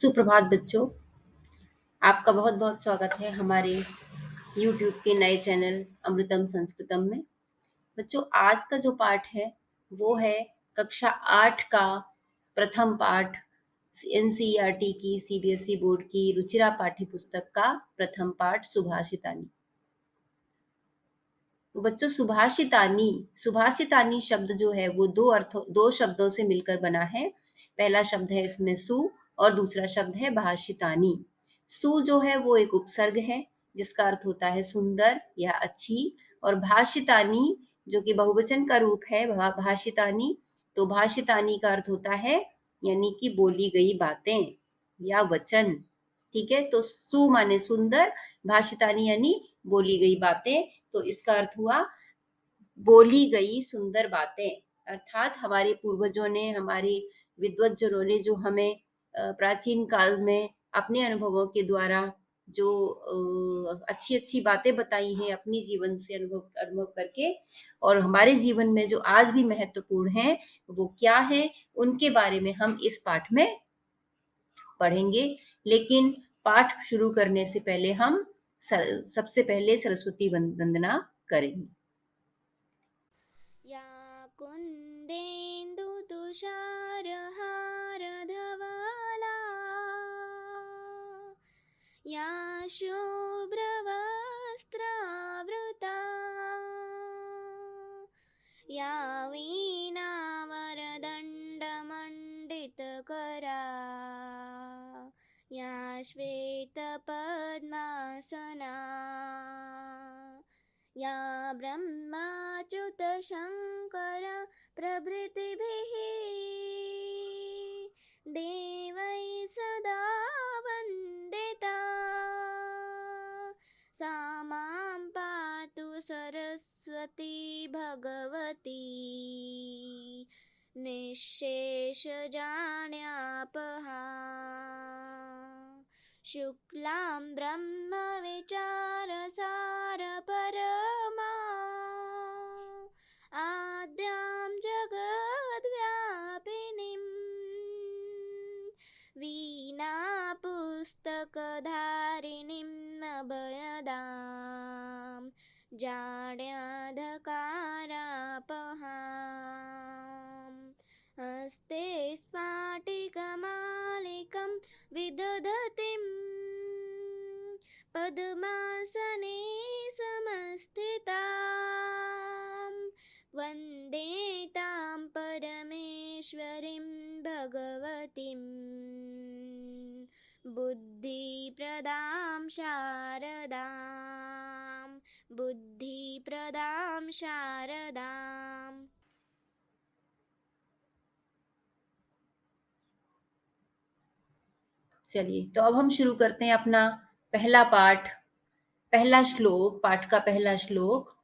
सुप्रभात बच्चों, आपका बहुत बहुत स्वागत है हमारे YouTube के नए चैनल अमृतम संस्कृतम में। बच्चों, आज का जो पाठ है वो है कक्षा 8 का प्रथम पाठ, NCERT की CBSE बोर्ड की रुचिरा पाठ्य पुस्तक का प्रथम पाठ सुभाषितानी। तो बच्चों, सुभाषितानी शब्द जो है वो दो शब्दों से मिलकर बना है। पहला शब्द है इसमें सु और दूसरा शब्द है भाषितानी। सु जो है वो एक उपसर्ग है जिसका अर्थ होता है सुंदर या अच्छी, और भाषितानी जो कि बहुवचन का रूप है भाषितानी, तो भाषितानी का अर्थ होता है यानी कि बोली गई बातें या वचन। ठीक है, तो सु माने सुंदर, भाषितानी यानी बोली गई बातें, तो इसका अर्थ हुआ बोली गई सुंदर बातें। अर्थात हमारे पूर्वजों ने, हमारे विद्वज्जनों ने जो हमें प्राचीन काल में अपने अनुभवों के द्वारा जो अच्छी अच्छी बातें बताई हैं अपनी जीवन से अनुभव करके, और हमारे जीवन में जो आज भी महत्वपूर्ण है वो क्या है, उनके बारे में हम इस पाठ में पढ़ेंगे। लेकिन पाठ शुरू करने से पहले हम सबसे पहले सरस्वती वंदना करेंगे। या कुन्देन्दु तुषारहारधवला या शुभ्रवस्त्रावृता या वीणावरदण्डमण्डितकरा या श्वेतपद्मासना या ब्रह्माच्युतशङ्कर प्रभृतिभिः देवैः सदा वन्दिता सा मां पातु सरस्वती भगवती निःशेषजाड्यापहा शुक्लां ब्रह्मविचारसारपरमा आद्यां जगद्व्यापिनीं वीणापुस्तकधारिणीं अभयदां जाड्याधकारापहां हस्ते स्फाटिकमालिकं विदधतीं पद्मासने समस्थितां वन्दे तां परमेश्वरीं भगवतीं बुद्धिप्रदां शारदाम्। चलिए, तो अब हम शुरू करते हैं अपना पहला पाठ, पहला श्लोक, पाठ का पहला श्लोक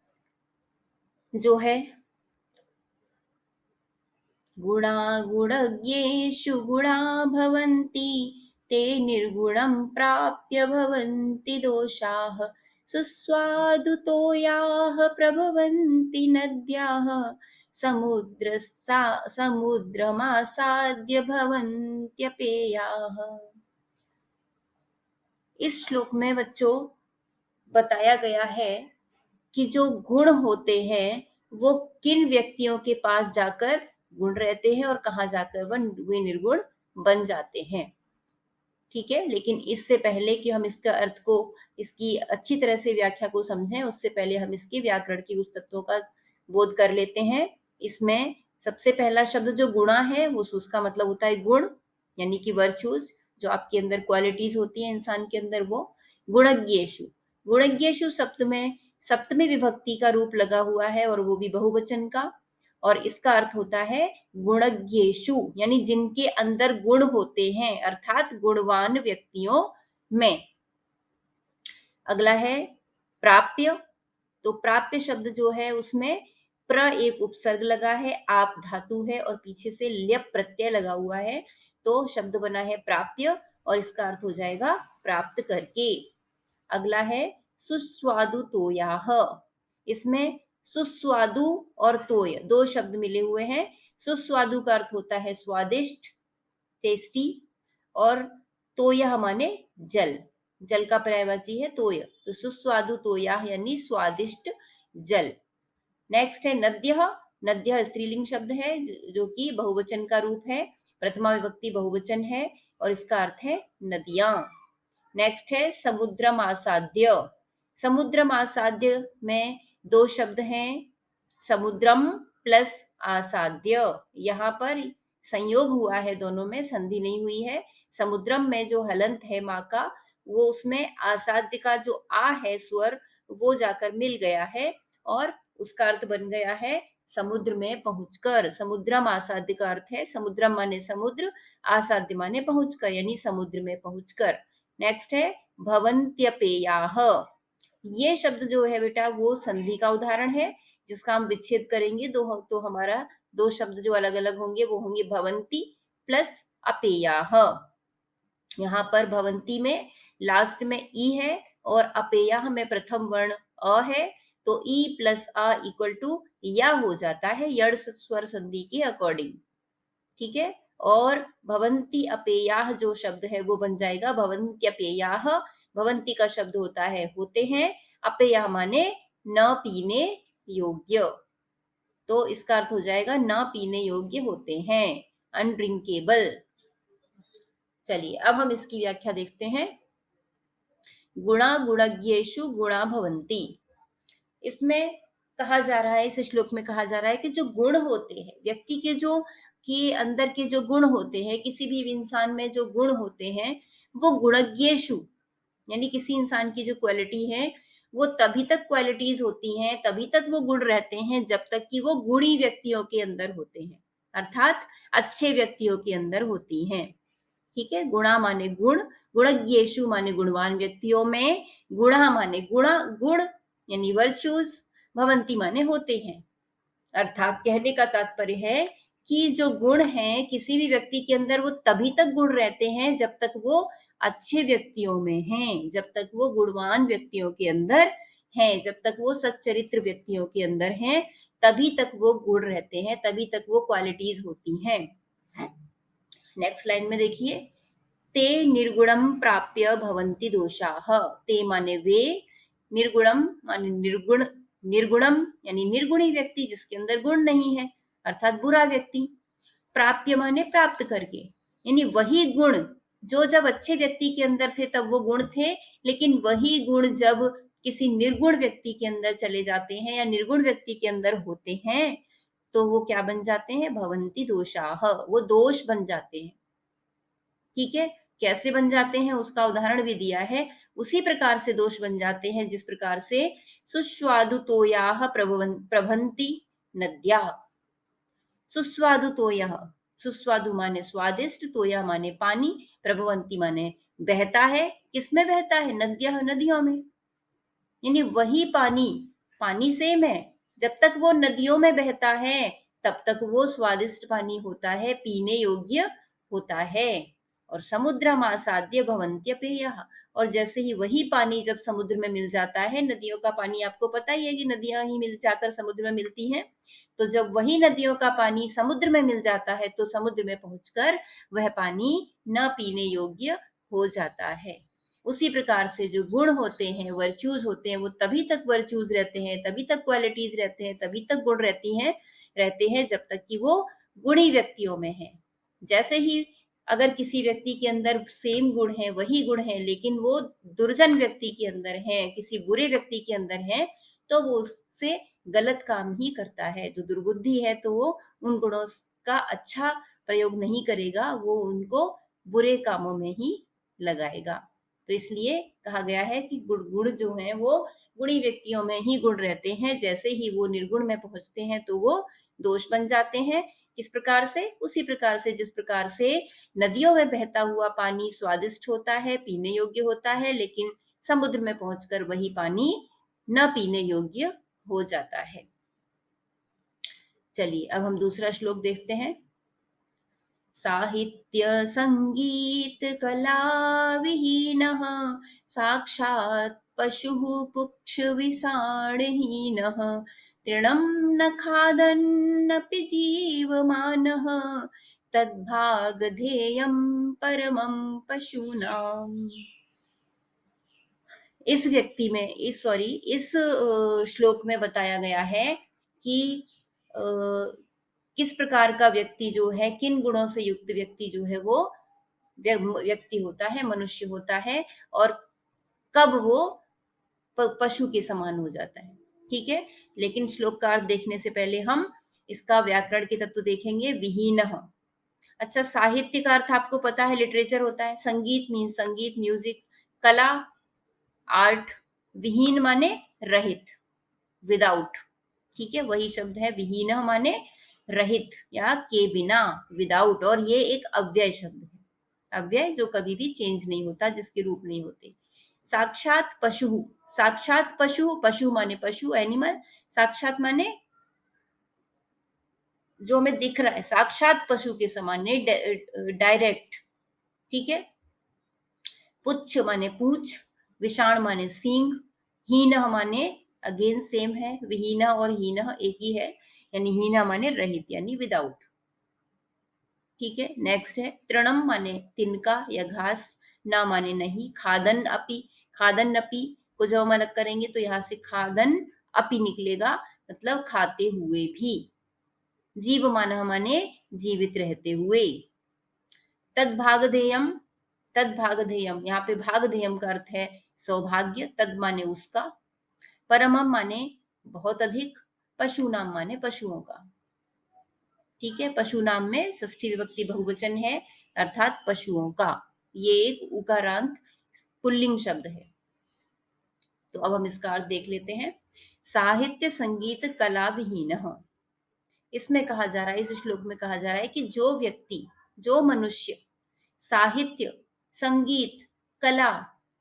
जो है गुणा गुणज्ञेषु गुणा भवन्ति ते निर्गुणं प्राप्य भवन्ति दोषाः सुस्वादुतोयाः प्रभवन्ति नद्याः समुद्रमासाद्य भवन्त्यपेयाः। इस श्लोक में बच्चों बताया गया है कि जो गुण होते हैं वो किन व्यक्तियों के पास जाकर गुण रहते हैं और कहाँ जाकर वे निर्गुण बन जाते हैं। ठीक है, लेकिन इससे पहले कि हम इसका अर्थ को, इसकी अच्छी तरह से व्याख्या को समझें, उससे पहले हम इसकी व्याकरण की कुछ तत्वों का बोध कर लेते हैं। इसमें सबसे पहला शब्द जो गुणा है वो उसका मतलब होता है गुण, यानी कि वर्चूज, जो आपके अंदर क्वालिटीज होती हैं इंसान के अंदर, वो गुणज्ञेषु। गुणज्ञेषु शब्द में सप्तमी विभक्ति का रूप लगा हुआ है और वो भी बहुवचन का, और इसका अर्थ होता है गुणज्ञेषु, यानी जिनके अंदर गुण होते हैं, अर्थात गुणवान व्यक्तियों में। अगला है प्राप्य। तो प्राप्य शब्द जो है उसमें प्र एक उपसर्ग लगा है, आप धातु है और पीछे से ल्यप प्रत्यय लगा हुआ है, तो शब्द बना है प्राप्य और इसका अर्थ हो जाएगा प्राप्त करके। अगला है सुस्वादु तोयाह। इसमें सुस्वादु और तोय दो शब्द मिले हुए हैं। सुस्वादु का अर्थ होता है स्वादिष्ट, टेस्टी, और तोयः माने जल, जल का पर्यायवाची है तोय, तो सुस्वादु तोयाः यानी स्वादिष्ट जल। नेक्स्ट है नद्यः, नद्यः स्त्रीलिंग शब्द है जो कि बहुवचन का रूप है, प्रथमा विभक्ति बहुवचन है और इसका अर्थ है नदियां। नेक्स्ट है समुद्रम आसाद्य, समुद्रम आसाद्य में दो शब्द हैं, समुद्रम प्लस आसाद्य, यहाँ पर संयोग हुआ है, दोनों में संधि नहीं हुई है। समुद्रम में जो हलंत है माँ का, वो उसमें आसाद्य का जो आ है स्वर, वो जाकर मिल गया है और उसका अर्थ बन गया है समुद्र में पहुंचकर। समुद्रम आसाद्य का अर्थ है समुद्रम माने समुद्र, आसाद्य माने पहुंचकर, यानी समुद्र में पहुंचकर। नेक्स्ट है भवन्त्यपेयाः, ये शब्द जो है बेटा वो संधि का उदाहरण है जिसका हम विच्छेद करेंगे तो हमारा दो शब्द जो अलग अलग होंगे वो होंगे भवन्ति प्लस अपेयाः। यहाँ पर भवन्ति में लास्ट में ई है और अपेयाः में प्रथम वर्ण अ है, तो ई प्लस अ इक्वल टू या हो जाता है यड़ स्वर संधि के अकॉर्डिंग, ठीक है। और भवन्ति अपेयाः जो शब्द है वो बन जाएगा भवन्त्यपेयाः, भवन्ति का शब्द होता है होते हैं, अपेयाः माने न पीने योग्य, तो इसका अर्थ हो जाएगा न पीने योग्य होते हैं, अनड्रिंकेबल। चलिए अब हम इसकी व्याख्या देखते हैं। गुणा गुणज्ञेषु गुणा भवन्ति, इसमें कहा जा रहा है, इस श्लोक में कहा जा रहा है कि जो गुण होते हैं व्यक्ति के, जो कि अंदर के जो गुण होते हैं, किसी भी इंसान में जो गुण होते हैं वो गुणज्ञेषु, यानी किसी इंसान की जो क्वालिटी है वो तभी तक क्वालिटीज होती हैं, तभी तक वो गुण रहते हैं जब तक कि वो गुणी व्यक्तियों के अंदर होते हैं, अर्थात अच्छे व्यक्तियों के अंदर होती हैं, ठीक है। गुणा माने गुण, गुणज्ञेषु माने गुणवान व्यक्तियों में, गुणा माने गुणा गुण यानी वर्चूज, भवंती माने होते हैं, अर्थात कहने का तात्पर्य है कि जो गुण हैं किसी भी व्यक्ति के अंदर वो तभी तक गुण रहते हैं जब तक वो अच्छे व्यक्तियों में हैं, जब तक वो गुणवान व्यक्तियों के अंदर हैं, जब तक वो सच्चरित्र व्यक्तियों के अंदर हैं, तभी तक वो गुण रहते हैं, तभी तक वो क्वालिटीज होती हैं। नेक्स्ट लाइन में देखिए, ते निर्गुणम प्राप्य भवन्ति दोषाः, ते माने वे, निर्गुणम माने निर्गुण, निर्गुणम यानी निर्गुणी व्यक्ति जिसके अंदर गुण नहीं है, अर्थात बुरा व्यक्ति, प्राप्य माने प्राप्त करके, यानी वही गुण जो जब अच्छे व्यक्ति के अंदर थे तब वो गुण थे, लेकिन वही गुण जब किसी निर्गुण व्यक्ति के अंदर चले जाते हैं या निर्गुण व्यक्ति के अंदर होते हैं तो वो क्या बन जाते हैं, भवन्ति दोषाः, वो दोष बन जाते हैं, ठीक है। कैसे बन जाते हैं उसका उदाहरण भी दिया है, उसी प्रकार से दोष बन जाते हैं जिस प्रकार से सुस्वादु तोयाः प्रभन्ति नद्याः, सुस्वादु तोयः, सुस्वादु माने स्वादिष्ट, तोया माने पानी, प्रभवंती माने बहता है, किसमें बहता है, नद्यः नदियों में, यानी वही पानी, पानी सेम है, जब तक वो नदियों में बहता है तब तक वो स्वादिष्ट पानी होता है, पीने योग्य होता है। और समुद्रम आसाद्य भवन्त्यपेयः, और जैसे ही वही पानी जब समुद्र में मिल जाता है, नदियों का पानी आपको पता ही है कि नदियां ही मिल जाकर समुद्र में मिलती हैं, तो जब वही नदियों का पानी समुद्र में मिल जाता है तो समुद्र में पहुंचकर वह पानी न पीने योग्य हो जाता है। उसी प्रकार से जो गुण होते हैं, वर्च्यूज होते हैं, वो तभी तक वर्च्यूज रहते हैं, तभी तक क्वालिटीज रहते हैं, तभी तक गुण रहते हैं जब तक कि वो गुणी व्यक्तियों में है। जैसे ही अगर किसी व्यक्ति के अंदर सेम गुण है, वही गुण है, लेकिन वो दुर्जन व्यक्ति के अंदर है, किसी बुरे व्यक्ति के अंदर है, तो वो उससे गलत काम ही करता है। जो दुर्बुद्धि है तो वो उन गुणों का अच्छा प्रयोग नहीं करेगा, वो उनको बुरे कामों में ही लगाएगा। तो इसलिए कहा गया है कि गुण जो हैं वो गुणी व्यक्तियों में ही गुण रहते हैं, जैसे ही वो निर्गुण में पहुंचते हैं तो वो दोष बन जाते हैं। किस प्रकार से, उसी प्रकार से जिस प्रकार से नदियों में बहता हुआ पानी स्वादिष्ट होता है, पीने योग्य होता है, लेकिन समुद्र में पहुंचकर वही पानी न पीने योग्य हो जाता है। चलिए अब हम दूसरा श्लोक देखते हैं। साहित्य संगीत कला विहीनः साक्षात् पशुः पुक्ष तृणं न खादन्नपि जीवमानः तद्भागधेयं परमं पशूनाम्। इस व्यक्ति में इस श्लोक में बताया गया है कि किस प्रकार का व्यक्ति जो है, किन गुणों से युक्त व्यक्ति जो है वो व्यक्ति होता है, मनुष्य होता है, और कब वो पशु के समान हो जाता है। ठीक है, लेकिन श्लोक का अर्थ देखने से पहले हम इसका व्याकरण के तत्व देखेंगे। विहीनः, अच्छा, साहित्य का अर्थ आपको पता है, लिटरेचर होता है। संगीत मीन संगीत, म्यूजिक, कला, आर्ट। विहीन माने रहित, विदाउट। ठीक है, वही शब्द है। विहीन माने रहित या के बिना, विदाउट। और ये एक अव्यय शब्द है, अव्यय जो कभी भी चेंज नहीं होता, जिसके रूप नहीं होते। साक्षात पशु, साक्षात पशु, पशु माने पशु, एनिमल। साक्षात माने जो हमें दिख रहा है, साक्षात पशु के समान, डायरेक्ट। ठीक है, पुच्छ माने पूछ, विषाण माने सींग, हीन माने अगेन सेम है, विहीन और हीन एक ही है, यानी हीन माने रहित यानी विदाउट। ठीक है, नेक्स्ट है तृणम माने तिनका या घास, ना माने नहीं, खादन अपि, खादन अपि को जब हम अलग करेंगे तो यहाँ से खादन अपि निकलेगा, मतलब खाते हुए भी। जीव मानः माने जीवित रहते हुए। तद्भागधेयम, तद्भागधेयम, यहाँ पे भागधेयम का अर्थ है सौभाग्य। तद माने उसका, परमम माने बहुत अधिक, पशु नाम माने पशुओं का। ठीक है, पशु नाम में षष्ठी विभक्ति बहुवचन है, अर्थात पशुओं का। ये एक उकारांत पुल्लिंग शब्द है। तो अब हम इसका अर्थ देख लेते हैं। साहित्य संगीत कला विहीन, इसमें कहा जा रहा है, इस श्लोक में कहा जा रहा है कि जो व्यक्ति, जो मनुष्य साहित्य, संगीत, कला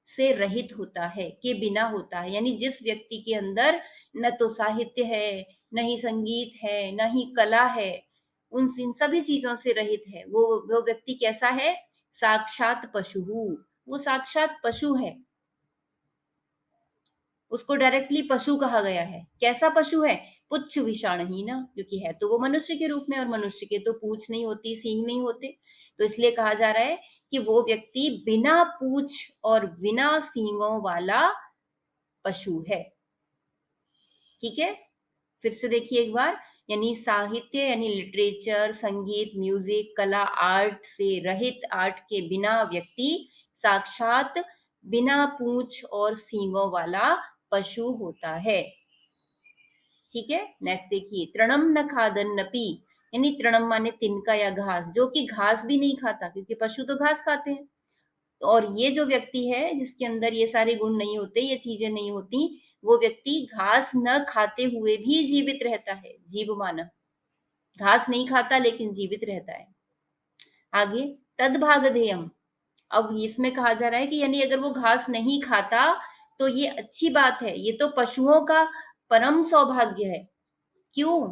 से रहित होता है, के बिना होता है, यानी जिस व्यक्ति के अंदर न तो साहित्य है, न ही संगीत है, न ही कला है, उन इन सभी चीजों से रहित है, वो व्यक्ति कैसा है? साक्षात पशु, वो साक्षात पशु है। उसको डायरेक्टली पशु कहा गया है। कैसा पशु है? पुच्छ विषाणहीन, क्योंकि है तो वो मनुष्य के रूप में, और मनुष्य के तो पूंछ नहीं होती, सींग नहीं होते, तो इसलिए कहा जा रहा है कि वो व्यक्ति बिना पूंछ और बिना सींगों वाला पशु है। ठीक है, फिर से देखिए एक बार, यानी साहित्य यानी लिटरेचर, संगीत, म्यूजिक, कला, आर्ट से रहित, आर्ट के बिना व्यक्ति साक्षात बिना पूंछ और सींगों वाला पशु होता है। ठीक है, नेक्स्ट देखिए, तृणम न खादन नपी, यानी तृणम माने तिनका या घास, जो कि घास भी नहीं खाता, क्योंकि पशु तो घास खाते हैं। और ये जो व्यक्ति है जिसके अंदर ये सारे गुण नहीं होते, ये चीजें नहीं होती, वो व्यक्ति घास न खाते हुए भी जीवित रहता है। जीव मानव घास नहीं खाता लेकिन जीवित रहता है। आगे तद्भागधेयम, अब इसमें कहा जा रहा है कि यानी अगर वो घास नहीं खाता तो ये अच्छी बात है, ये तो पशुओं का परम सौभाग्य है। क्यों?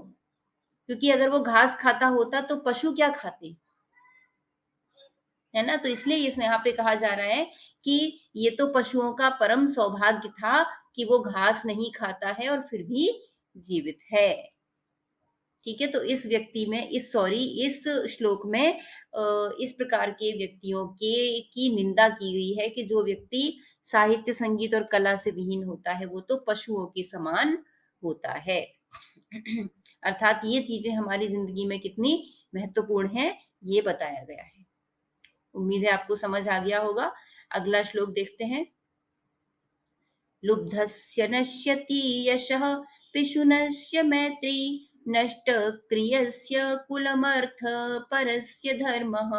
क्योंकि अगर वो घास खाता होता तो पशु क्या खाते, है ना? तो इसलिए इसमें यहाँ पे कहा जा रहा है कि ये तो पशुओं का परम सौभाग्य था कि वो घास नहीं खाता है और फिर भी जीवित है। ठीक है, तो इस व्यक्ति में इस श्लोक में इस प्रकार के व्यक्तियों के की निंदा की गई है कि जो व्यक्ति साहित्य, संगीत और कला से विहीन होता है वो तो पशुओं के समान होता है। अर्थात ये चीजें हमारी जिंदगी में कितनी महत्वपूर्ण है, ये बताया गया है। उम्मीद है आपको समझ आ गया होगा। अगला श्लोक देखते हैं। लुब्धस्य नश्यति यशः, पिशुनस्य मैत्री, नष्ट क्रियस्य कुलमर्थ, परस्य धर्मः,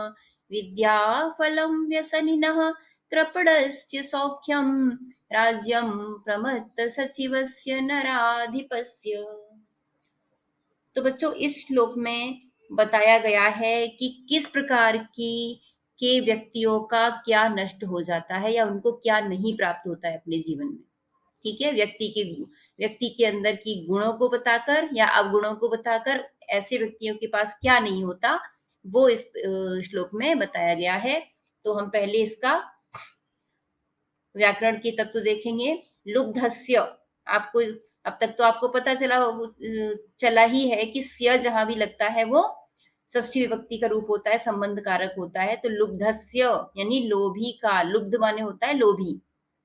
विद्या फलं व्यसनिनः, कृपणस्य सौख्यं, राज्यं प्रमत्त सचिवस्य नराधिपस्य। तो बच्चों, इस श्लोक में बताया गया है कि किस प्रकार के व्यक्तियों का क्या नष्ट हो जाता है या उनको क्या नहीं प्राप्त होता है अपने जीवन में। ठीक है, व्यक्ति के अंदर की गुणों को बताकर या अवगुणों को बताकर ऐसे व्यक्तियों के पास क्या नहीं होता, वो इस श्लोक में बताया गया है। तो हम पहले इसका व्याकरण के तत्व देखेंगे। लुब्धस्य, आपको अब तक तो आपको पता चला ही है कि स्य जहां भी लगता है वो षष्ठी विभक्ति का रूप होता है, संबंध कारक होता है। तो लुब्धस्य यानी लोभी का, लुब्ध माने होता है लोभी,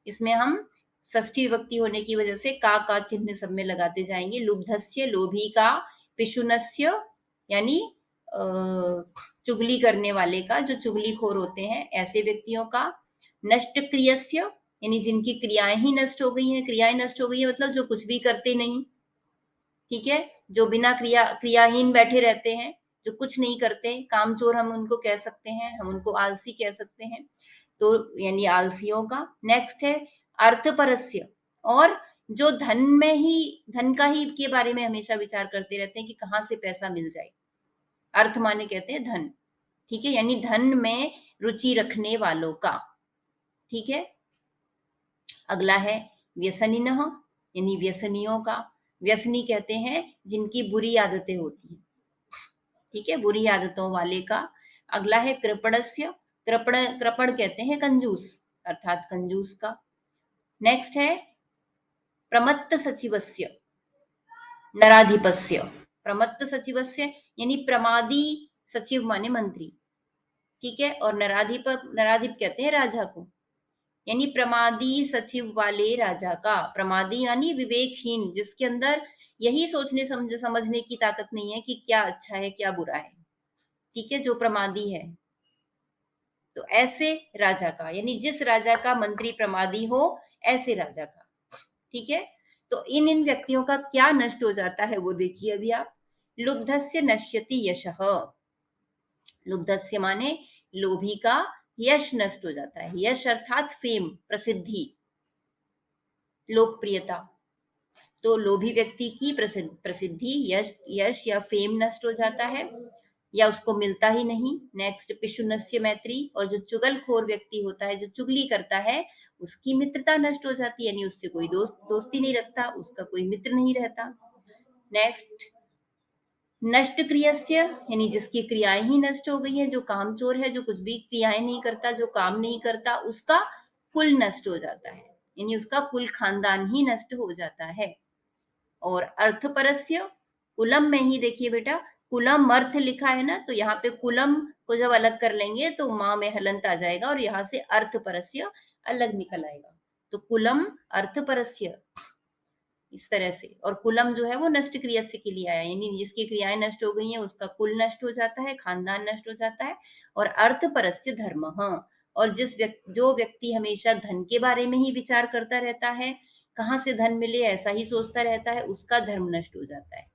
इसमें हम षष्ठी विभक्ति होने की वजह से का चिन्ह सब में लगाते जाएंगे। लुब्धस्य लोभी का, पिशुनस्य यानी चुगली करने वाले का, जो चुगलीखोर होते हैं ऐसे व्यक्तियों का। नष्ट क्रियस्य यानी जिनकी क्रियाएं ही नष्ट हो गई हैं, क्रियाएं नष्ट हो गई है मतलब जो कुछ भी करते नहीं, ठीक है, जो बिना क्रियाहीन बैठे रहते हैं, जो कुछ नहीं करते, कामचोर हम उनको कह सकते हैं, हम उनको आलसी कह सकते हैं, तो यानी आलसियों का। नेक्स्ट है अर्थपरस्य, और जो धन का ही के बारे में हमेशा विचार करते रहते हैं कि कहाँ से पैसा मिल जाए। अर्थ माने कहते हैं धन, ठीक है, यानी धन में रुचि रखने वालों का, ठीक है। अगला है व्यसनिनः यानी व्यसनियों का। व्यसनी कहते हैं जिनकी बुरी आदतें होती हैं, ठीक है, बुरी आदतों वाले का। अगला है कृपणस्य, कृपण कहते हैं कंजूस, अर्थात कंजूस का। नेक्स्ट है प्रमत्त सचिवस्य नराधिपस्य। प्रमत्त सचिवस्य यानी प्रमादी सचिव माने मंत्री, ठीक है, और नराधिप कहते हैं राजा को, यानी प्रमादी सचिव वाले राजा का। प्रमादी यानी विवेकहीन, जिसके अंदर यही सोचने समझने की ताकत नहीं है कि क्या अच्छा है क्या बुरा है, ठीक है, जो प्रमादी है। तो ऐसे राजा का, यानी जिस राजा का मंत्री प्रमादी हो, ऐसे राजा का, ठीक है। तो इन व्यक्तियों का क्या नष्ट हो जाता है वो देखिए अभी आप। लुब्धस्य नश्यति यशः, लुब्धस्य माने लोभी का यश नष्ट हो जाता है। यश अर्थात फेम, प्रसिद्धि, लोकप्रियता। तो लोभी व्यक्ति की प्रसिद्धि, यश या फेम नष्ट हो जाता है या उसको मिलता ही नहीं। नेक्स्ट पिशुनस्य मैत्री, और जो चुगलखोर व्यक्ति होता है, जो चुगली करता है, उसकी मित्रता नष्ट हो जाती है, यानी उससे कोई दोस्ती नहीं रखता, उसका कोई मित्र नहीं रहता। नेक्स्ट नष्ट क्रियस्य यानी जिसकी क्रियाएं ही नष्ट हो गई है, जो कामचोर है, जो कुछ भी क्रियाएं नहीं करता, जो काम नहीं करता, उसका कुल नष्ट हो जाता है, यानी उसका कुल खानदान ही नष्ट हो जाता है। और अर्थपरस्य, कुलम में ही देखिए बेटा, कुलम अर्थ लिखा है ना, तो यहाँ पे कुलम को जब अलग कर लेंगे तो माँ में हलंत आ जाएगा और यहाँ से अर्थपरस्य अलग निकल आएगा। तो कुलम अर्थपरस्य, इस तरह से। और कुलम जो है वो नष्ट क्रियस्य के लिए आया, यानी जिसकी क्रियाएं नष्ट हो गई हैं उसका कुल नष्ट हो जाता है, खानदान नष्ट हो जाता है। और अर्थपरस्य धर्मः, और जो व्यक्ति हमेशा धन के बारे में ही विचार करता रहता है, कहाँ से धन मिले ऐसा ही सोचता रहता है, उसका धर्म नष्ट हो जाता है।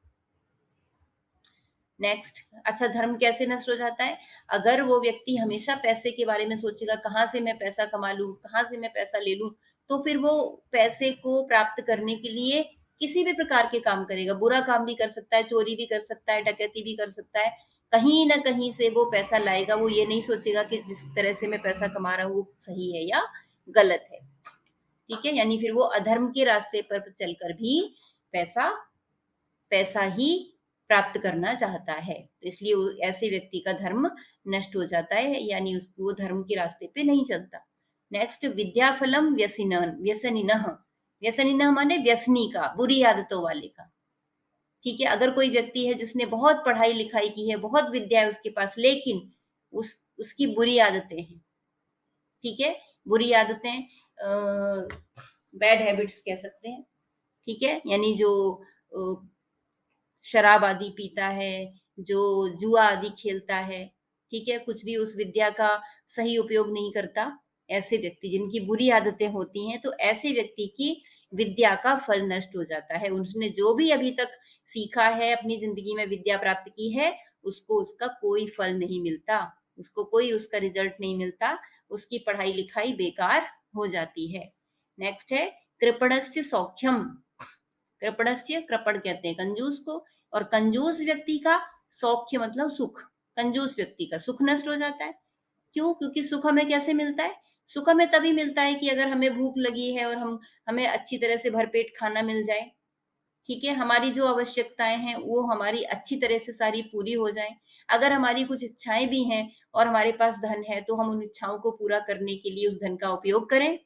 नेक्स्ट, अच्छा धर्म कैसे नष्ट हो जाता है? अगर वो व्यक्ति हमेशा पैसे के बारे में सोचेगा, कहाँ से मैं पैसा कमा लूं, कहाँ से मैं पैसा ले लूं, तो फिर वो पैसे को प्राप्त करने के लिए किसी भी प्रकार के काम करेगा। बुरा काम भी कर सकता है, चोरी भी कर सकता है, डकैती भी कर सकता है, कहीं ना कहीं से वो पैसा लाएगा। वो ये नहीं सोचेगा कि जिस तरह से मैं पैसा कमा रहा हूँ वो सही है या गलत है, ठीक है, यानी फिर वो अधर्म के रास्ते पर चलकर भी पैसा पैसा ही प्राप्त करना चाहता है। तो इसलिए ऐसे व्यक्ति का धर्म नष्ट हो जाता है, यानी वो धर्म के रास्ते पे नहीं चलता। नेक्स्ट विद्याफलम व्यसनिनः, व्यसनिनः माने व्यसनी का, बुरी आदतों वाले का, ठीक है। अगर कोई व्यक्ति है जिसने बहुत पढ़ाई लिखाई की है, बहुत विद्या है उसके पास, लेकिन उसकी बुरी आदतें हैं, ठीक है, बुरी आदतें, बैड हैबिट्स कह सकते हैं, ठीक है, यानी जो शराब आदि पीता है, जो जुआ आदि खेलता है, ठीक है, कुछ भी उस विद्या का सही उपयोग नहीं करता, ऐसे व्यक्ति जिनकी बुरी आदतें होती हैं, तो ऐसे व्यक्ति की विद्या का फल नष्ट हो जाता है। उसने जो भी अभी तक सीखा है, अपनी जिंदगी में विद्या प्राप्त की है, उसको उसका कोई फल नहीं मिलता, उसको कोई उसका रिजल्ट नहीं मिलता, उसकी पढ़ाई लिखाई बेकार हो जाती है। नेक्स्ट है कृपणस्य सौख्यम, कृपणस्य, कृपण कहते हैं कंजूस को, और कंजूस व्यक्ति का सौख्य मतलब सुख, कंजूस व्यक्ति का सुख नष्ट हो जाता है। क्यों? क्योंकि सुख हमें कैसे मिलता है? सुख हमें तभी मिलता है कि अगर हमें भूख लगी है और हमें अच्छी तरह से भरपेट खाना मिल जाए, ठीक है, हमारी जो आवश्यकताएं हैं वो हमारी अच्छी तरह से सारी पूरी हो जाए। अगर हमारी कुछ इच्छाएं भी हैं और हमारे पास धन है, तो हम उन इच्छाओं को पूरा करने के लिए उस धन का उपयोग करें।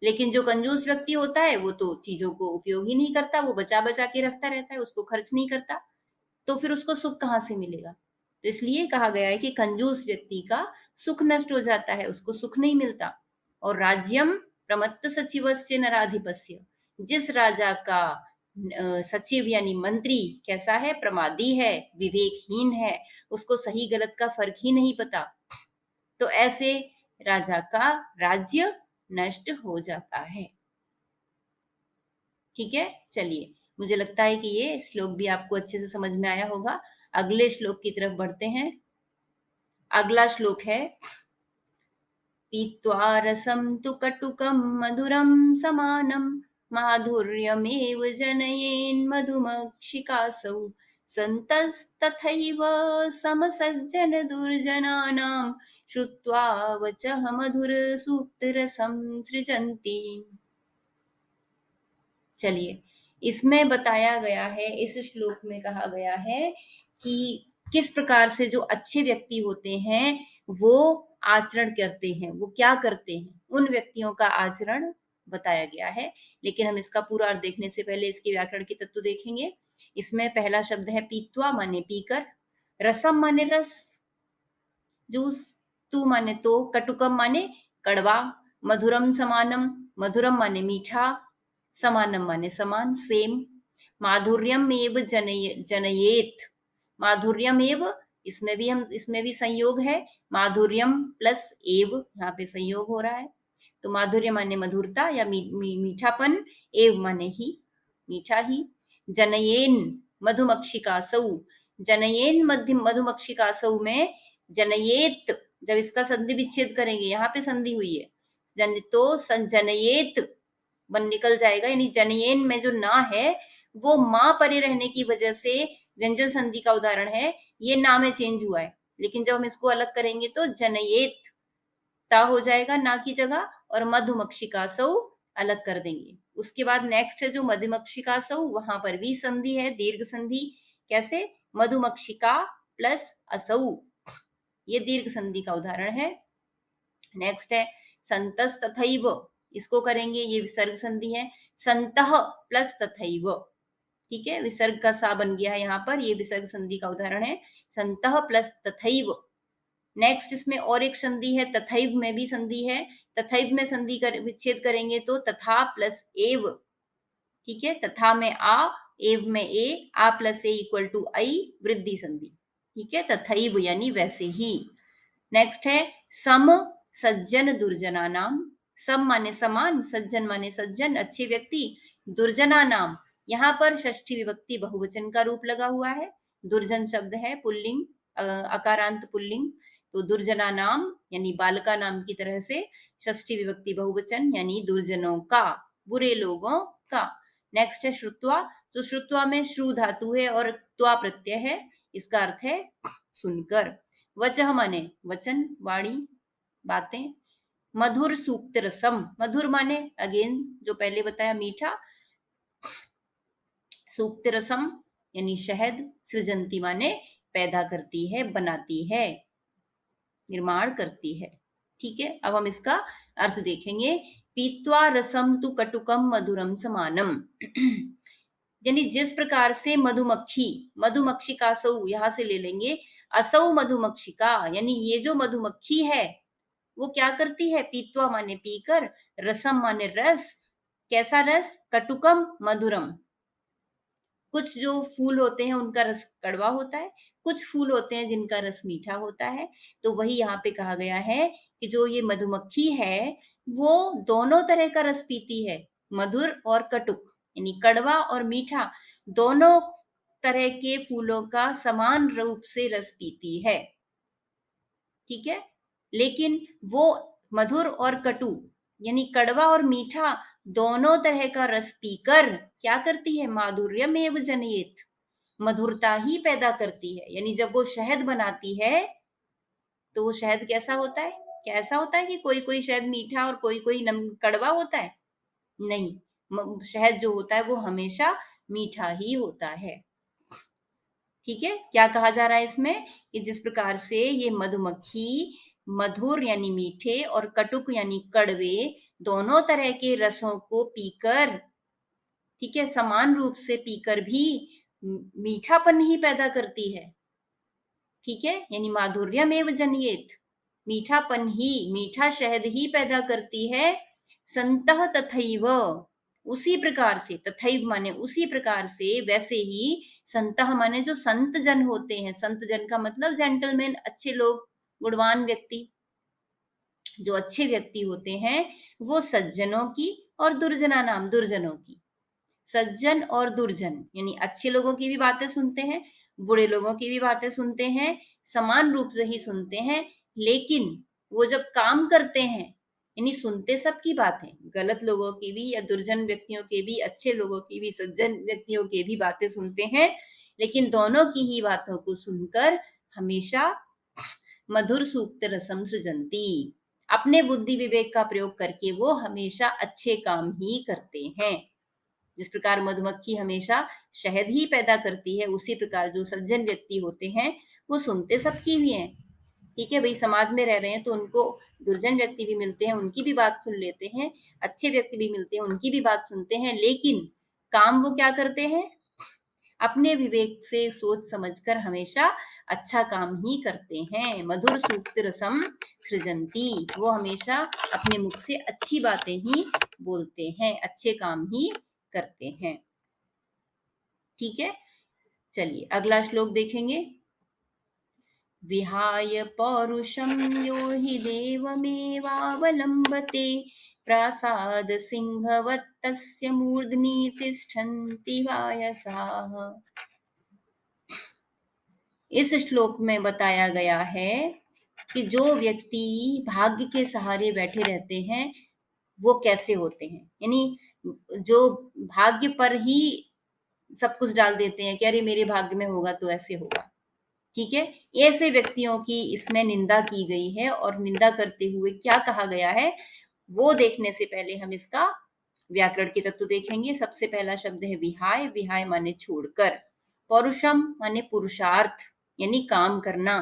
लेकिन जो कंजूस व्यक्ति होता है वो तो चीजों को उपयोग ही नहीं करता, वो बचा बचा के रखता रहता है, उसको खर्च नहीं करता, तो फिर उसको सुख कहाँ से मिलेगा? तो इसलिए कहा गया है कि कंजूस व्यक्ति का सुख नष्ट हो जाता है, उसको सुख नहीं मिलता। और राज्यम प्रमत्त सचिवस्य नराधिपस्य, जिस राजा का सचिव यानी मंत्री कैसा है, प्रमादी है, विवेकहीन है, उसको सही गलत का फर्क ही नहीं पता, तो ऐसे राजा का राज्य नष्ट हो जाता है। ठीक है, चलिए, मुझे लगता है कि ये श्लोक भी आपको अच्छे से समझ में आया होगा। अगले श्लोक की तरफ बढ़ते हैं। अगला श्लोक है, पीत्वा रसं तु कटुकं मधुरं समानं माधुर्यमेव जनयेन्मधुमक्षिकासौ सन्तस्तथैव समसज्जनदुर्जनानां श्रुत्वा वचः मधुरसूक्तिरसं सृजन्ति। चलिए, इसमें बताया गया है, इस श्लोक में कहा गया है कि किस प्रकार से जो अच्छे व्यक्ति होते हैं वो आचरण करते हैं, वो क्या करते हैं, उन व्यक्तियों का आचरण बताया गया है। लेकिन हम इसका पूरा अर्थ देखने से पहले इसके व्याकरण के तत्व देखेंगे। इसमें पहला शब्द है पीत्वा माने पीकर, रसम माने रस, जूस, तू माने तो, कटुकम माने कड़वा, मधुरम समानम, मधुरम माने मीठा, समानम माने समान, सेम, माधुर्यम एव जनयेत, माधुर्यम एव, इसमें भी संयोग है, माधुर्यम प्लस एव, यहाँ पे संयोग हो रहा है। तो माधुर्य माने मधुरता या मीठापन, एव माने ही, मीठा ही, जनयेन मधुमक्षिकासौ, जनयेन मधुमक्षिकासौ में जनयेत, जब इसका संधि विच्छेद करेंगे, यहाँ पे संधि हुई है, तो जनयेत बन निकल जाएगा, यानी जनयेन में जो ना है वो मां परे रहने की वजह से व्यंजन संधि का उदाहरण है, ये ना में चेंज हुआ है। लेकिन जब हम इसको अलग करेंगे तो जनयेत ता हो जाएगा ना की जगह, और मधुमक्षिकासौ अलग कर देंगे। उसके बाद नेक्स्ट है जो मधुमक्षिकासौ, वहां पर भी संधि है, दीर्घ संधि। कैसे, मधुमक्षिका प्लस असौ, ये दीर्घ संधि का उदाहरण है। नेक्स्ट है संतस तथैव, इसको करेंगे, ये विसर्ग संधि है, संतः प्लस तथैव, ठीक है, विसर्ग का सा बन गया है यहाँ पर, ये विसर्ग संधि का उदाहरण है, संतः प्लस तथैव। नेक्स्ट इसमें और एक संधि है, तथैव में भी संधि है, तथैव में संधि कर विच्छेद करेंगे तो तथा प्लस एव, ठीक है, तथा में आ, एव में ए, आ प्लस ए इक्वल टू आई, वृद्धि संधि, ठीक है, तथैव यानी वैसे ही। नेक्स्ट है सम सज्जन दुर्जना नाम, सम माने समान, सज्जन माने सज्जन, अच्छे व्यक्ति, दुर्जना नाम, यहाँ पर षष्ठी विभक्ति बहुवचन का रूप लगा हुआ है, दुर्जन शब्द है पुल्लिंग, अकारांत पुल्लिंग, तो दुर्जना नाम यानी बालका नाम की तरह से, षष्ठी विभक्ति बहुवचन यानी दुर्जनों का, बुरे लोगों का। नेक्स्ट है श्रुत्वा, तो श्रुत्वा में श्रु धातु है और त्वा प्रत्यय है, इसका अर्थ है सुनकर। वचः माने वचन, वाणी, बातें, मधुर सूक्त रसम, मधुर माने अगेन जो पहले बताया मीठा, सूक्त रसम यानी शहद, सृजंती माने पैदा करती है, बनाती है, निर्माण करती है। ठीक है, अब हम इसका अर्थ देखेंगे। पीत्वा रसम तु कटुकम मधुरम समानम, यानी जिस प्रकार से मधुमक्खी, मधुमक्षिकासौ यहाँ से ले लेंगे, असौ मधुमक्षिका, यानी ये जो मधुमक्खी है वो क्या करती है, पीत्वा माने पीकर, रसम माने रस, कैसा रस, कटुकम मधुरम, कुछ जो फूल होते हैं उनका रस कड़वा होता है, कुछ फूल होते हैं जिनका रस मीठा होता है। तो वही यहाँ पे कहा गया है कि जो ये मधुमक्खी है वो दोनों तरह का रस पीती है, मधुर और कटुक, यानी कड़वा और मीठा, दोनों तरह के फूलों का समान रूप से रस पीती है। ठीक है, लेकिन वो मधुर और कटु यानी कड़वा और मीठा दोनों तरह का रस पीकर क्या करती है, माधुर्यमेव जनयेत, मधुरता ही पैदा करती है। यानी जब वो शहद बनाती है तो वो शहद कैसा होता है, कैसा होता है कि कोई कोई शहद मीठा और कोई कोई कड़वा होता है, नहीं, शहद जो होता है वो हमेशा मीठा ही होता है। ठीक है, क्या कहा जा रहा है इसमें कि जिस प्रकार से ये मधुमक्खी मधुर यानी मीठे और कटुक यानी कड़वे दोनों तरह के रसों को पीकर, ठीक है, समान रूप से पीकर भी मीठापन ही पैदा करती है, ठीक है, यानी माधुर्यमेव जनयेत, मीठापन ही, मीठा शहद ही पैदा करती है। संतः तथैव, उसी प्रकार से, तथैव माने उसी प्रकार से, वैसे ही, संतः माने जो संत जन होते हैं, संत जन का मतलब जेंटलमैन, अच्छे लोग, गुणवान व्यक्ति, जो अच्छे व्यक्ति होते हैं, वो सज्जनों की और दुर्जना नाम, दुर्जनों की, सज्जन और दुर्जन, यानी अच्छे लोगों की भी बातें सुनते हैं, बुरे लोगों की भी बातें सुनते हैं, समान रूप से ही सुनते हैं, लेकिन वो जब काम करते हैं, यानी सुनते सबकी बातें, गलत लोगों की भी या दुर्जन व्यक्तियों के भी, अच्छे लोगों की भी, सज्जन व्यक्तियों के भी बातें सुनते हैं, लेकिन दोनों की ही बातों को सुनकर हमेशा मधुर सूक्त रसम सृजंती, अपने बुद्धि विवेक का प्रयोग करके वो हमेशा अच्छे काम ही करते हैं। जिस प्रकार मधुमक्खी हमेशा शहद ही पैदा करती है, उसी प्रकार जो सज्जन व्यक्ति होते हैं वो सुनते सबकी भी हैं। ठीक है भाई, समाज में रह रहे हैं तो उनको दुर्जन व्यक्ति भी मिलते हैं, उनकी भी बात सुन लेते हैं, अच्छे व्यक्ति भी मिलते हैं, उनकी भी बात सुनते हैं, लेकिन काम वो क्या करते हैं, अपने विवेक से सोच समझकर हमेशा अच्छा काम ही करते हैं। मधुर सूक्त रसम सृजंती, वो हमेशा अपने मुख से अच्छी बातें ही बोलते हैं, अच्छे काम ही करते हैं। ठीक है, चलिए अगला श्लोक देखेंगे। विहाय पौरुषम यो हि देवमेवावलंबते प्रासाद सिंहवत् तस्य मूर्ध्नि तिष्ठन्ति वायसाः। इस श्लोक में बताया गया है कि जो व्यक्ति भाग्य के सहारे बैठे रहते हैं वो कैसे होते हैं, यानी जो भाग्य पर ही सब कुछ डाल देते हैं कि अरे मेरे भाग्य में होगा तो ऐसे होगा। ठीक है, ऐसे व्यक्तियों की इसमें निंदा की गई है, और निंदा करते हुए क्या कहा गया है वो देखने से पहले हम इसका व्याकरण के तत्व देखेंगे। सबसे पहला शब्द है विहाय, विहाय माने छोड़कर, पौरुषम माने पुरुषार्थ, यानी काम करना।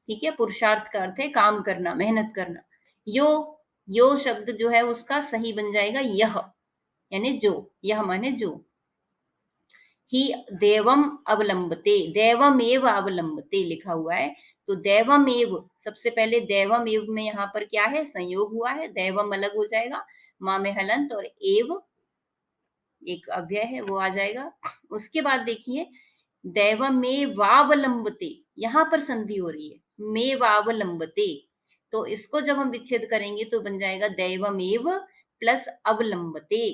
ठीक है, पुरुषार्थ का अर्थ है काम करना, मेहनत करना। यो, यो शब्द जो है उसका सही बन जाएगा यह, यानी जो, यह माने जो, ही देवम अवलंबते, देवमेव अवलंबते लिखा हुआ है, तो देवमेव, सबसे पहले देवमेव में यहाँ पर क्या है, संयोग हुआ है, देवम अलग हो जाएगा, माँ में हलंत, और एव एक अव्यय है वो आ जाएगा। उसके बाद देखिए दैवमेवावलंबते, यहाँ पर संधि हो रही है, मेवावलंबते, तो इसको जब हम विच्छेद करेंगे तो बन जाएगा दैवमेव प्लस अवलंबते।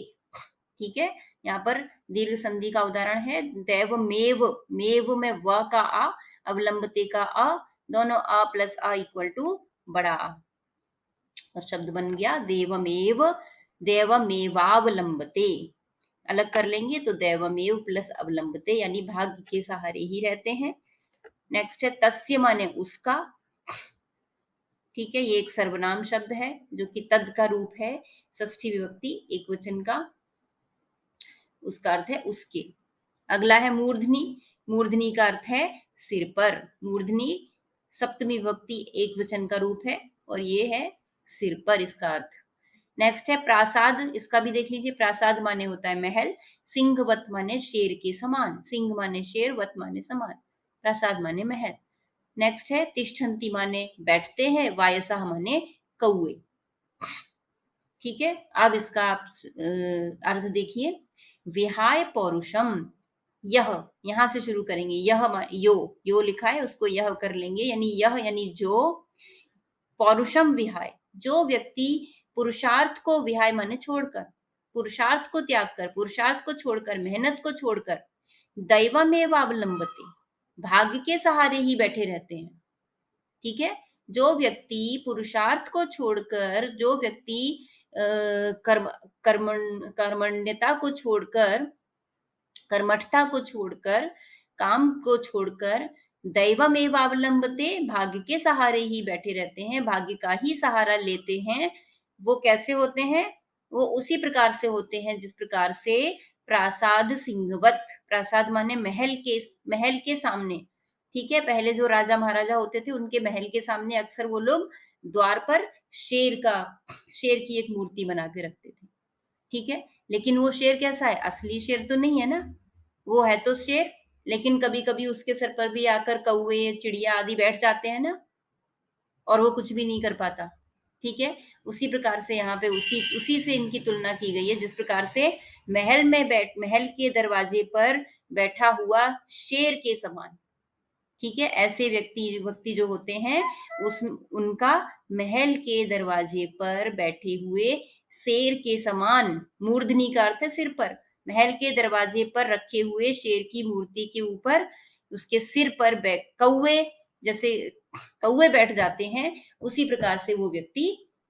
ठीक है, यहाँ पर दीर्घ संधि का उदाहरण है दैवमेव, मेव में व का आ, अवलंबते का अ, दोनों अ प्लस अ इक्वल टू बड़ा आ, और शब्द बन गया देवमेव, देवमेवावलंबते। अलग कर लेंगे तो दैवमेव प्लस अवलंबते, यानी भाग्य के सहारे ही रहते हैं। नेक्स्ट है तस्य माने उसका। ठीक है, ये एक सर्वनाम शब्द है जो कि तद का रूप है, षष्ठी विभक्ति एक वचन का, उसका अर्थ है उसके। अगला है मूर्धनी, मूर्धनी का अर्थ है सिर पर, मूर्धनी सप्तमी विभक्ति एक वचन का रूप है, और ये है सिर पर इसका अर्थ। नेक्स्ट है प्रासाद, इसका भी देख लीजिए, प्रासाद माने होता है महल, सिंहवत माने शेर के समान, सिंह माने शेर, वत माने समान, प्रासाद माने महल। नेक्स्ट है तिष्ठन्ति माने बैठते हैं, वायसा माने कौए। ठीक है, अब इसका आप अर्थ देखिए, विहाय पौरुषम, यह, यहां से शुरू करेंगे, यह यो, यो लिखा है उसको यह कर लेंगे, यानी यह यानी जो, पौरुषम विहाय, जो व्यक्ति पुरुषार्थ को, विहाय माने छोड़कर, पुरुषार्थ को त्याग कर, पुरुषार्थ को छोड़कर, मेहनत को छोड़कर, दैवमेव अवलंबते, भाग्य के सहारे ही बैठे रहते हैं। ठीक है, जो व्यक्ति पुरुषार्थ को छोड़कर, जो व्यक्ति कर्मण्यता को छोड़कर, कर्मठता को छोड़कर, काम को छोड़कर, दैवमेव अवलंबते, भाग्य के सहारे ही बैठे रहते हैं, भाग्य का ही सहारा लेते हैं, वो कैसे होते हैं, वो उसी प्रकार से होते हैं जिस प्रकार से प्रासाद सिंहवत, प्रासाद माने महल के सामने। ठीक है, पहले जो राजा महाराजा होते थे उनके महल के सामने अक्सर वो लोग द्वार पर शेर की एक मूर्ति बना के रखते थे। ठीक है, लेकिन वो शेर कैसा है, असली शेर तो नहीं है ना, वो है तो शेर लेकिन कभी कभी उसके सर पर भी आकर कौवे, चिड़िया आदि बैठ जाते हैं ना, और वो कुछ भी नहीं कर पाता। ठीक है, उसी प्रकार से यहाँ पे उसी उसी से इनकी तुलना की गई है, जिस प्रकार से महल के दरवाजे पर बैठा हुआ शेर के समान। ठीक है, ऐसे व्यक्ति जो होते हैं उस उनका महल के दरवाजे पर बैठे हुए शेर के समान, मूर्धनी का अर्थ है सिर पर, महल के दरवाजे पर रखे हुए शेर की मूर्ति के ऊपर उसके सिर पर कौवे, जैसे कौवे बैठ जाते हैं, उसी प्रकार से वो व्यक्ति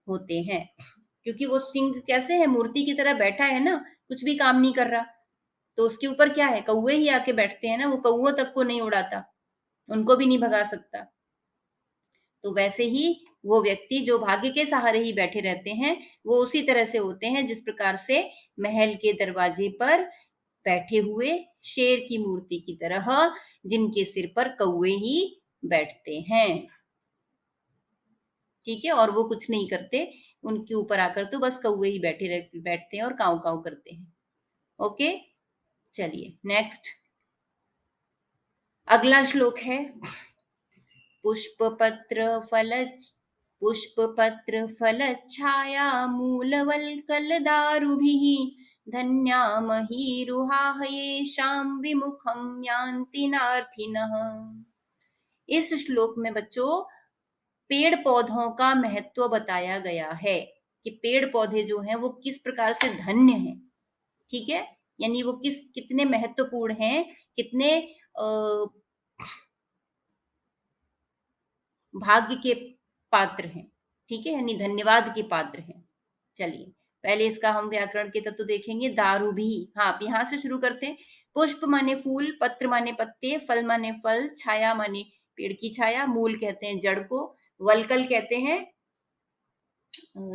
होते हैं। क्योंकि वो सिंह कैसे है, मूर्ति की तरह बैठा है ना, कुछ भी काम नहीं कर रहा, तो उसके ऊपर क्या है, कौवे ही आके बैठते हैं ना, वो कौवों तक को नहीं उड़ाता, उनको भी नहीं भगा सकता। तो वैसे ही वो व्यक्ति जो भाग्य के सहारे ही बैठे रहते हैं, वो उसी तरह से होते हैं जिस प्रकार से महल के दरवाजे पर बैठे हुए शेर की मूर्ति की तरह, जिनके सिर पर कौवे ही बैठते हैं। ठीक है, और वो कुछ नहीं करते, उनके ऊपर आकर तो बस कौवे ही बैठते हैं और काव काव करते हैं। ओके, चलिए नेक्स्ट, अगला श्लोक है पुष्पपत्र फलच्छाया मूलवल्कलदारुभिः धन्यामहीरुहाः येषां विमुखं यान्ति नार्थिनः। इस श्लोक में बच्चों पेड़ पौधों का महत्व बताया गया है कि पेड़ पौधे जो हैं वो किस प्रकार से धन्य हैं। ठीक है, यानी वो कितने महत्वपूर्ण हैं, कितने भाग्य के पात्र हैं। ठीक है, यानी धन्यवाद के पात्र हैं। चलिए पहले इसका हम व्याकरण के तत्व देखेंगे। दारू भी, हाँ आप यहां से शुरू करते हैं। पुष्प माने फूल, पत्र माने पत्ते, फल माने फल, छाया माने पेड़ की छाया, मूल कहते हैं जड़ को, वलकल कहते हैं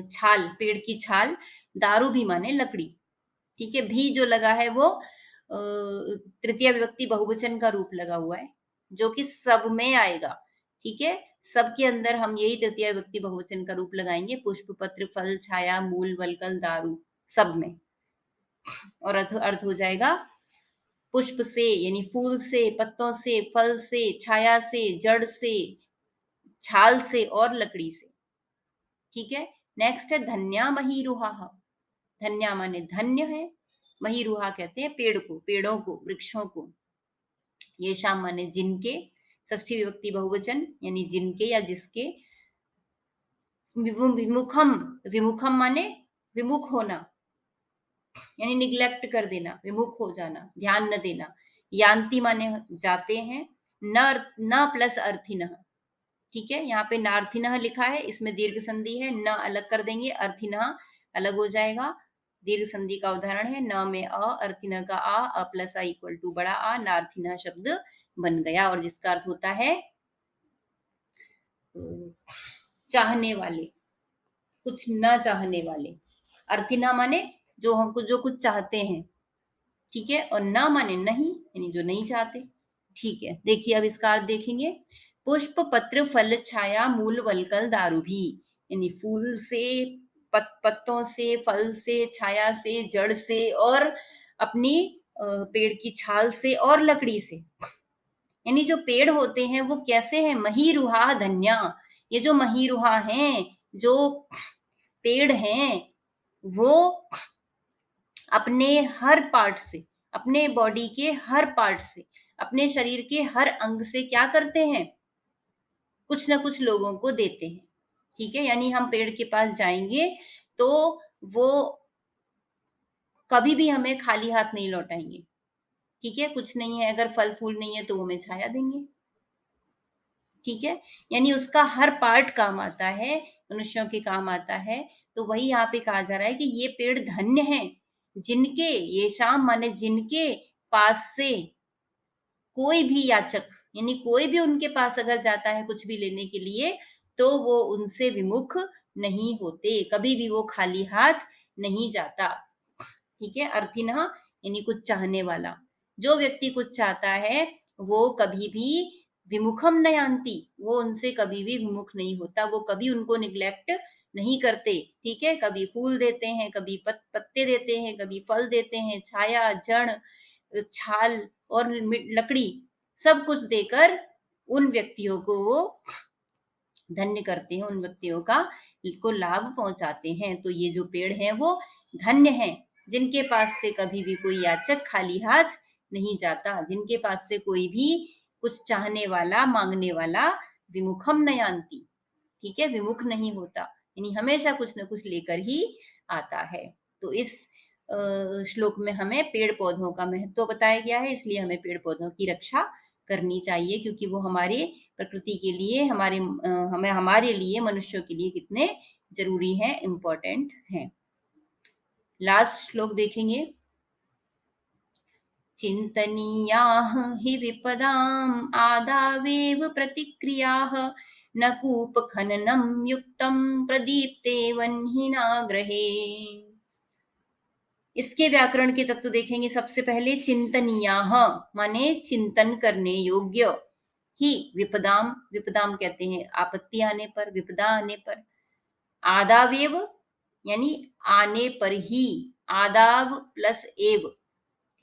छाल, पेड़ की छाल, दारू भी माने लकड़ी। ठीक है, भी जो लगा है वो तृतीय विभक्ति बहुवचन का रूप लगा हुआ है, जो कि सब में आएगा। ठीक है, सब के अंदर हम यही तृतीय विभक्ति बहुवचन का रूप लगाएंगे, पुष्प, पत्र, फल, छाया, मूल, वलकल, दारू, सब में। और अर्थ हो जाएगा पुष्प से यानी फूल से, पत्तों से, फल से, छाया से, जड़ से, छाल से और लकड़ी से। ठीक है, नेक्स्ट है धन्या महीरुहा। धन्या माने धन्य है, महीरुहा कहते हैं पेड़ को, पेड़ों को, वृक्षों को। ये शाम माने जिनके, षष्ठी विभक्ति बहुवचन यानी जिनके या जिसके। विमुखम, विमुखम माने विमुख होना, यानी निग्लेक्ट कर देना, विमुख हो जाना, ध्यान न देना। यान्ति माने जाते हैं, न प्लस अर्थिनः। ठीक है, यहाँ पे नार्थिनः लिखा है, इसमें दीर्घ संधि है, न अलग कर देंगे, अर्थिनः अलग हो जाएगा। दीर्घ संधि का उदाहरण है न में अ, अर्थिनः का अ प्लस आ इक्वल टू बड़ा आ, नार्थिनः शब्द बन गया, और जिसका अर्थ होता है चाहने वाले, कुछ न चाहने वाले। अर्थिना माने जो हमको जो कुछ चाहते हैं। ठीक है, और ना माने नहीं, यानी जो नहीं चाहते। ठीक है, देखिए अब इसका अर्थ देखेंगे। पुष्प, पत्र, फल, छाया, मूल, वलकल, दारू भी, यानी फूल से, पत्तों से, फल से, छाया से, जड़ से और अपनी पेड़ की छाल से और लकड़ी से। यानी जो पेड़ होते हैं वो कैसे हैं, महीरुहा धन्या। ये जो महीरुहा हैं, जो पेड़ हैं, वो अपने हर पार्ट से, अपने बॉडी के हर पार्ट से, अपने शरीर के हर अंग से क्या करते हैं, कुछ ना कुछ लोगों को देते हैं। ठीक है, यानी हम पेड़ के पास जाएंगे तो वो कभी भी हमें खाली हाथ नहीं लौटाएंगे। ठीक है, कुछ नहीं है, अगर फल फूल नहीं है तो वो हमें छाया देंगे। ठीक है, यानी उसका हर पार्ट काम आता है, मनुष्यों के काम आता है। तो वही यहाँ पे कहा जा रहा है कि ये पेड़ धन्य हैं, जिनके, ये शाम माने जिनके पास से कोई भी याचक, यानी कोई भी उनके पास अगर जाता है कुछ भी लेने के लिए, तो वो उनसे विमुख नहीं होते, कभी भी वो खाली हाथ नहीं जाता। ठीक है, अर्थिनः यानी कुछ चाहने वाला। जो व्यक्ति कुछ चाहता है वो कभी भी विमुखम न यान्ति, वो उनसे कभी भी विमुख नहीं होता, वो कभी उनको निग्लेक्ट नहीं करते। ठीक है, कभी फूल देते हैं, कभी पत्ते देते हैं, कभी फल देते हैं, छाया, जड़, छाल और लकड़ी सब कुछ देकर उन व्यक्तियों को वो धन्य करते हैं, उन व्यक्तियों को लाभ पहुंचाते हैं। तो ये जो पेड़ हैं वो धन्य हैं, जिनके पास से कभी भी कोई याचक खाली हाथ नहीं जाता, जिनके पास से कोई भी कुछ चाहने वाला, मांगने वाला विमुखम न यान्ति, ठीक है, विमुख नहीं होता, यानी हमेशा कुछ न कुछ लेकर ही आता है। तो इस श्लोक में हमें पेड़ पौधों का महत्व बताया गया है, इसलिए हमें पेड़ पौधों की रक्षा करनी चाहिए, क्योंकि वो हमारे प्रकृति के लिए, हमारे लिए, मनुष्यों के लिए कितने जरूरी हैं, इम्पोर्टेंट हैं। लास्ट श्लोक देखेंगे। चिन्तनीयाः हि विपदाम् आदावेव प्रतिक्रियाः न कूपखननं युक्तं प्रदीप्ते वह्निना गृहे। इसके व्याकरण के तत्व देखेंगे। सबसे पहले चिंतनीयाः माने चिंतन करने योग्य, ही विपदाम, विपदाम कहते हैं आपत्ति आने पर, विपदा आने पर, आदावेव यानी आने पर ही, आदाव प्लस एव,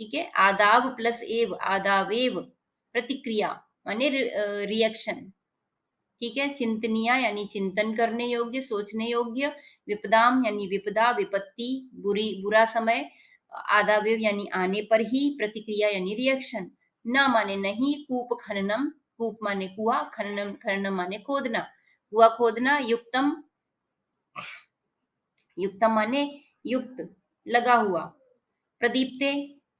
ठीक है, आदाव प्लस एव, आदावेव, प्रतिक्रिया माने रिएक्शन, ठीक है, चिंतनीय यानी चिंतन करने योग्य, सोचने योग्य, विपदाम यानी विपदा, विपत्ति, बुरा समय, आदावेव यानी आने पर ही, प्रतिक्रिया यानी रिएक्शन, न माने नहीं, कूप खननम, कूप माने कुआ, खननम, खननम माने खोदना, कुआ खोदना, युक्तम, युक्तम माने युक्त, लगा हुआ, प्रदीप्ते,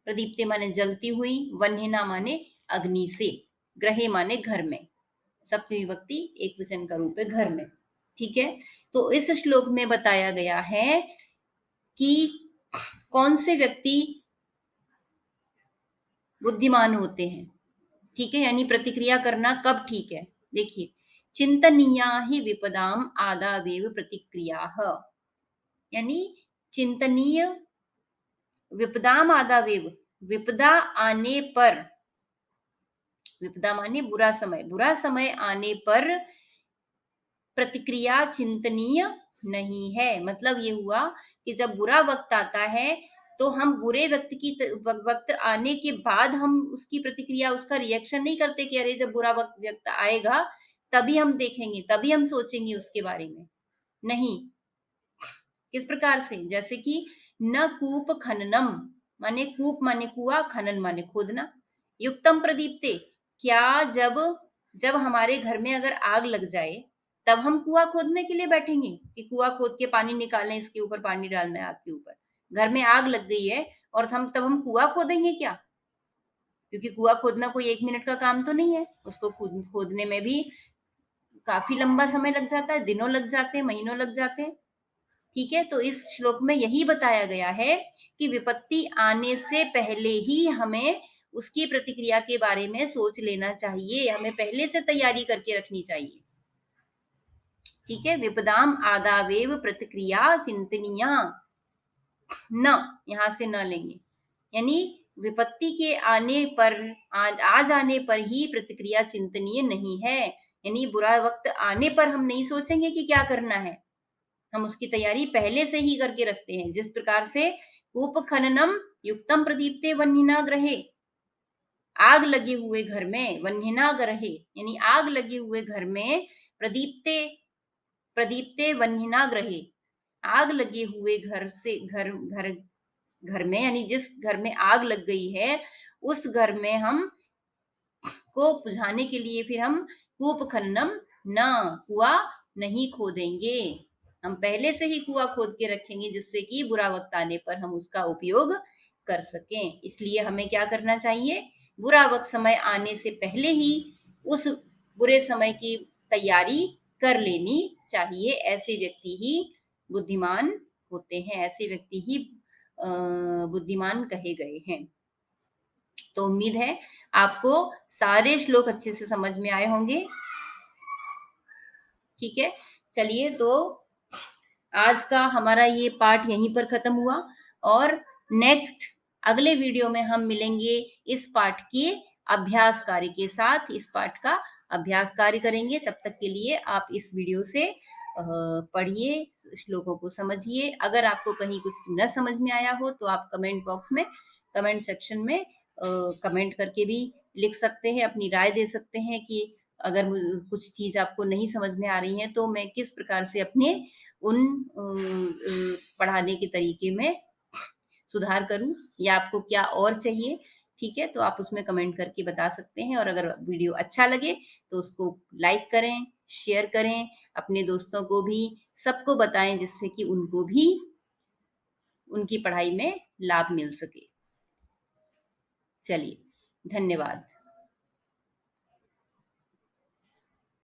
प्रदीप्ते माने जलती हुई, वह्निना माने अग्नि से, ग्रहे माने घर में, सप्तमी विभक्ति एक वचन का रूप है घर में, ठीक है। तो इस श्लोक में बताया गया है कि कौन से व्यक्ति बुद्धिमान होते हैं, ठीक है, यानी प्रतिक्रिया करना कब ठीक है। देखिए, चिंतनीया ही विपदाम आदावेव प्रतिक्रिया, यानी चिंतनीय, विपदाम आदावेव, विपदा आने पर, विपदा माने बुरा समय, बुरा समय आने पर प्रतिक्रिया चिंतनीय नहीं है। मतलब ये हुआ कि जब बुरा वक्त आता है तो हम बुरे वक्त आने के बाद हम उसकी प्रतिक्रिया, उसका रिएक्शन नहीं करते कि अरे जब बुरा वक्त आएगा तभी हम देखेंगे, तभी हम सोचेंगे उसके बारे में, नहीं। किस प्रकार से, जैसे कि न कूप खननम माने कूप माने कुआ, खनन माने खोदना, युक्तम प्रदीप्ते, क्या जब हमारे घर में अगर आग लग जाए तब हम कुआं खोदने के लिए बैठेंगे कि कुआं खोद के पानी निकालें, इसके ऊपर पानी डालना है आग के ऊपर। घर में आग लग गई है और हम कुआं खोदेंगे क्या? क्योंकि कुआं खोदना कोई 1 मिनट का काम तो नहीं है, उसको खोदने में भी काफी लंबा समय लग जाता है, दिनों लग जाते हैं, महीनों लग जाते हैं, ठीक है। तो इस श्लोक में यही बताया गया है कि विपत्ति आने से पहले ही हमें उसकी प्रतिक्रिया के बारे में सोच लेना चाहिए, हमें पहले से तैयारी करके रखनी चाहिए, ठीक है। विपदाम आदावेव प्रतिक्रिया चिंतनीया, न यहां से न लेंगे, यानी विपत्ति के आने पर, आ जाने पर ही प्रतिक्रिया चिंतनीय नहीं है, यानी बुरा वक्त आने पर हम नहीं सोचेंगे कि क्या करना है, हम उसकी तैयारी पहले से ही करके रखते हैं। जिस प्रकार से कूप खननम युक्तम प्रदीप्ते वह्निना गृहे, आग लगे हुए घर में, वह्निना गृहे यानी आग लगे हुए घर में, प्रदीप्ते, प्रदीप्ते वह्निना गृहे, आग लगे हुए घर से, घर में यानी जिस घर में आग लग गई है उस घर में हम को बुझाने के लिए फिर हम कूप खननम न, कुआ नहीं खोदेंगे, हम पहले से ही कुआं खोद के रखेंगे जिससे कि बुरा वक्त आने पर हम उसका उपयोग कर सकें। इसलिए हमें क्या करना चाहिए, बुरा वक्त समय आने से पहले ही उस बुरे समय की तैयारी कर लेनी चाहिए। ऐसे व्यक्ति ही बुद्धिमान होते हैं, ऐसे व्यक्ति ही बुद्धिमान कहे गए हैं। तो उम्मीद है आपको सारे श्लोक अच्छे से समझ में आए होंगे, ठीक है। चलिए, तो आज का हमारा ये पार्ट यहीं पर खत्म हुआ और नेक्स्ट अगले वीडियो में हम मिलेंगे इस पार्ट के अभ्यास कार्य के साथ, इस पार्ट का अभ्यास कार्य करेंगे। तब तक के लिए आप इस वीडियो से पढ़िए, श्लोकों को समझिए। अगर आपको कहीं कुछ न समझ में आया हो तो आप कमेंट बॉक्स में, कमेंट सेक्शन में कमेंट करके भी लिख सकते हैं, अपनी राय दे सकते हैं कि अगर कुछ चीज़ आपको नहीं समझ में आ रही है तो मैं किस प्रकार से अपने उन पढ़ाने के तरीके में सुधार करूं या आपको क्या और चाहिए। ठीक है, तो आप उसमें कमेंट करके बता सकते हैं और अगर वीडियो अच्छा लगे तो उसको लाइक करें, शेयर करें, अपने दोस्तों को भी, सबको बताएं जिससे कि उनको भी उनकी पढ़ाई में लाभ मिल सके। चलिए, धन्यवाद।